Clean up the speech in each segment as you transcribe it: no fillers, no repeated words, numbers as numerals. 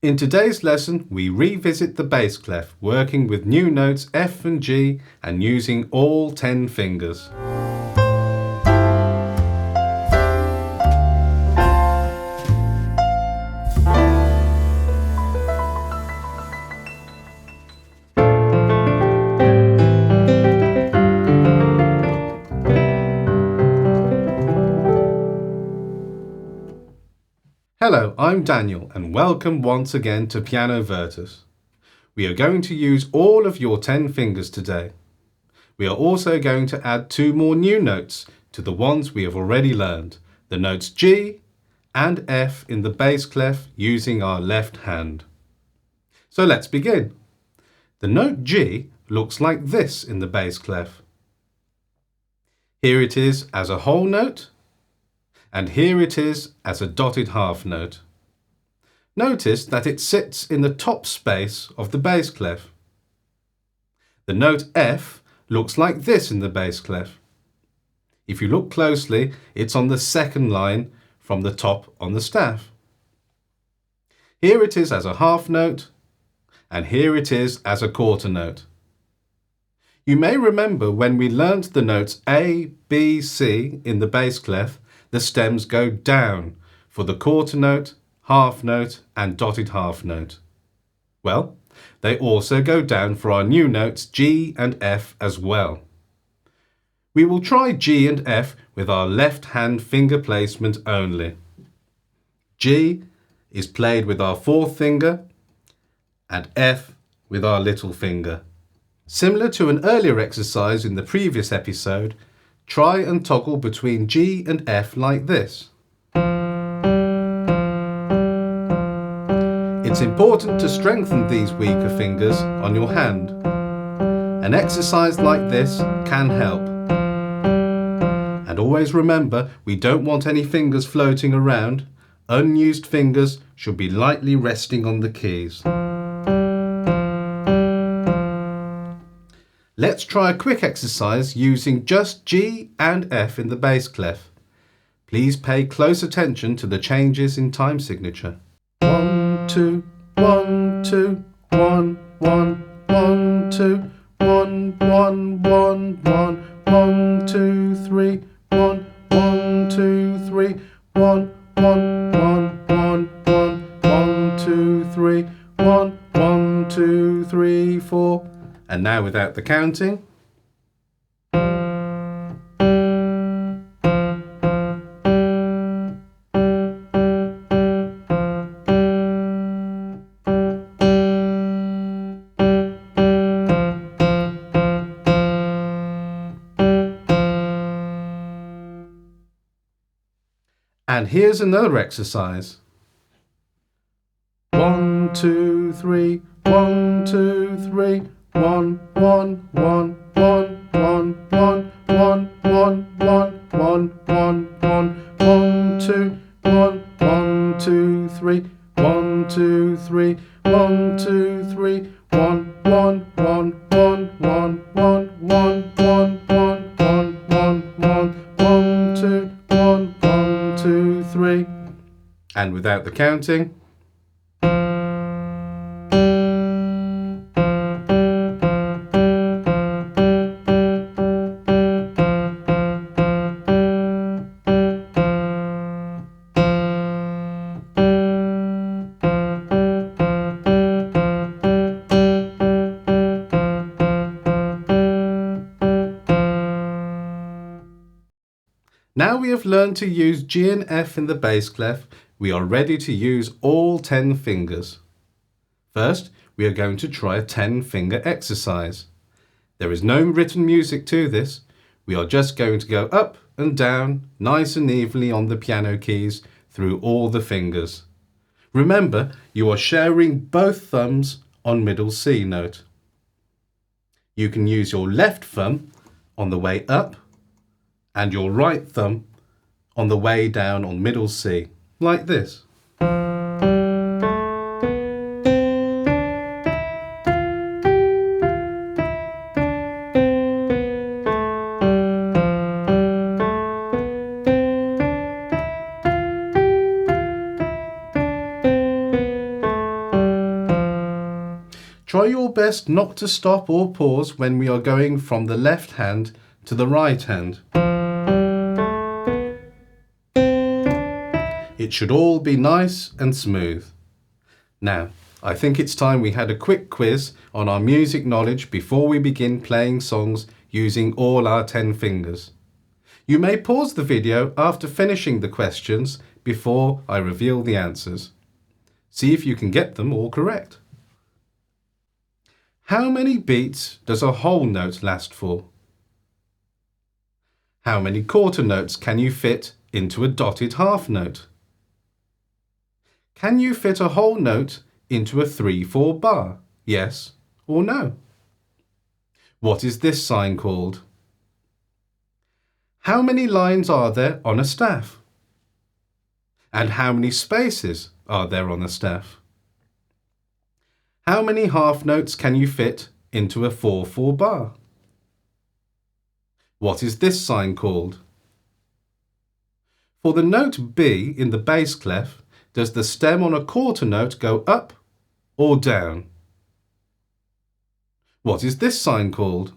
In today's lesson, we revisit the bass clef, working with new notes F and G and using all 10 fingers. Hello, I'm Daniel and welcome once again to PianoVirtus. We are going to use all of your 10 fingers today. We are also going to add 2 more new notes to the ones we have already learned, the notes G and F in the bass clef using our left hand. So let's begin. The note G looks like this in the bass clef. Here it is as a whole note. And here it is as a dotted half note. Notice that it sits in the top space of the bass clef. The note F looks like this in the bass clef. If you look closely, it's on the second line from the top on the staff. Here it is as a half note, and here it is as a quarter note. You may remember when we learnt the notes A, B, C in the bass clef, the stems go down for the quarter note, half note and dotted half note. Well, they also go down for our new notes G and F as well. We will try G and F with our left hand finger placement only. G is played with our fourth finger and F with our little finger. Similar to an earlier exercise in the previous episode, try and toggle between G and F like this. It's important to strengthen these weaker fingers on your hand. An exercise like this can help. And always remember, we don't want any fingers floating around. Unused fingers should be lightly resting on the keys. Let's try a quick exercise using just G and F in the bass clef. Please pay close attention to the changes in time signature. 1, 2, 1, 2, 1, 1, 1, 2, 1, 1, 1, 1, 1, 2, 3, 1, 1, 2, 3, 1, 1, 1, 1, 1, 1, 2, 3, 1, 1, 2, 3, 4. And now without the counting. And here's another exercise. 1, 2, 3, 1, 2, 3. 1, 1, 1, 1, 1, 1, 1, 1, 1, 1, 1, 1, 2, 1, 1, 2, 3, 1, 2, 3, 1, 2, 3, 1, 1, 1, 1, 1, 1, 1, 1, 1, 1, 1, 2, 1, 1, 2, 3. And without the counting. Now we have learned to use G and F in the bass clef, we are ready to use all 10 fingers. First, we are going to try a 10-finger exercise. There is no written music to this. We are just going to go up and down nice and evenly on the piano keys through all the fingers. Remember, you are sharing both thumbs on middle C note. You can use your left thumb on the way up and your right thumb on the way down on middle C, like this. Try your best not to stop or pause when we are going from the left hand to the right hand. It should all be nice and smooth. Now, I think it's time we had a quick quiz on our music knowledge before we begin playing songs using all our 10 fingers. You may pause the video after finishing the questions before I reveal the answers. See if you can get them all correct. How many beats does a whole note last for? How many quarter notes can you fit into a dotted half note? Can you fit a whole note into a 3/4 bar? Yes or no? What is this sign called? How many lines are there on a staff? And how many spaces are there on a staff? How many half notes can you fit into a 4/4 bar? What is this sign called? For the note B in the bass clef, does the stem on a quarter note go up or down? What is this sign called?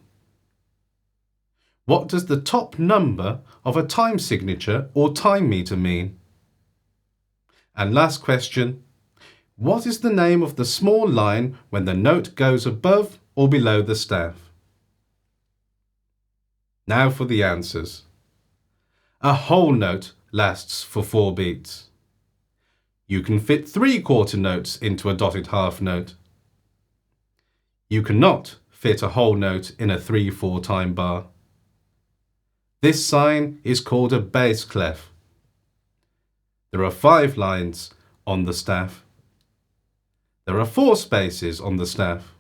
What does the top number of a time signature or time meter mean? And last question, what is the name of the small line when the note goes above or below the staff? Now for the answers. A whole note lasts for 4 beats. You can fit 3/4 notes into a dotted half note. You cannot fit a whole note in a 3/4 time bar. This sign is called a bass clef. There are 5 lines on the staff. There are 4 spaces on the staff.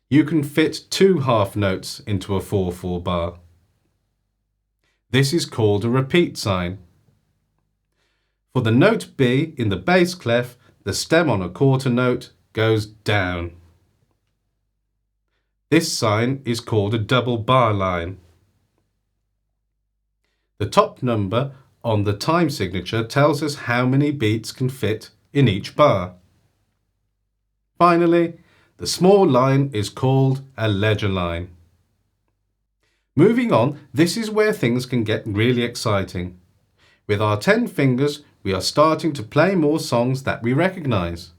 You can fit 2 half notes into a 4/4 bar. This is called a repeat sign. For the note B in the bass clef, the stem on a quarter note goes down. This sign is called a double bar line. The top number on the time signature tells us how many beats can fit in each bar. Finally, the small line is called a ledger line. Moving on, this is where things can get really exciting. With our 10 fingers, we are starting to play more songs that we recognize.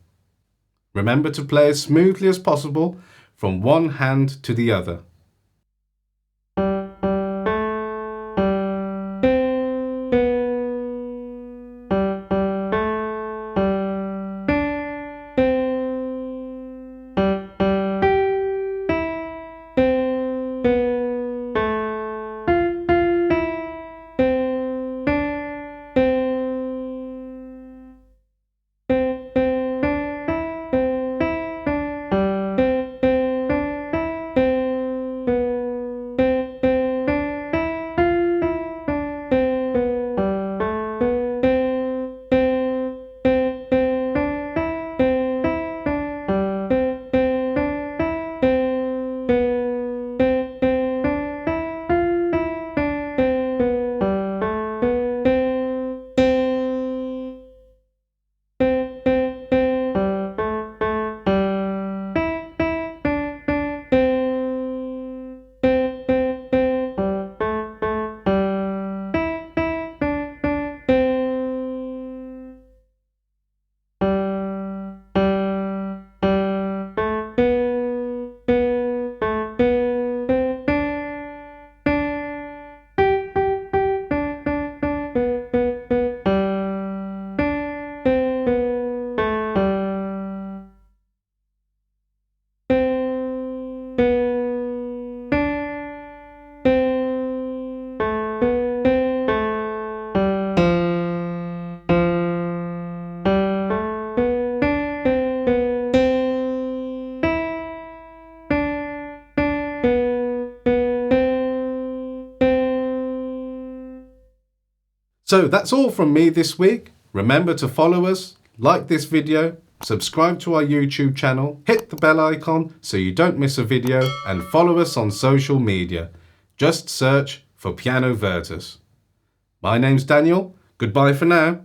Remember to play as smoothly as possible from one hand to the other. So that's all from me this week. Remember to follow us, like this video, subscribe to our YouTube channel, hit the bell icon so you don't miss a video, and follow us on social media. Just search for PianoVirtus. My name's Daniel. Goodbye for now.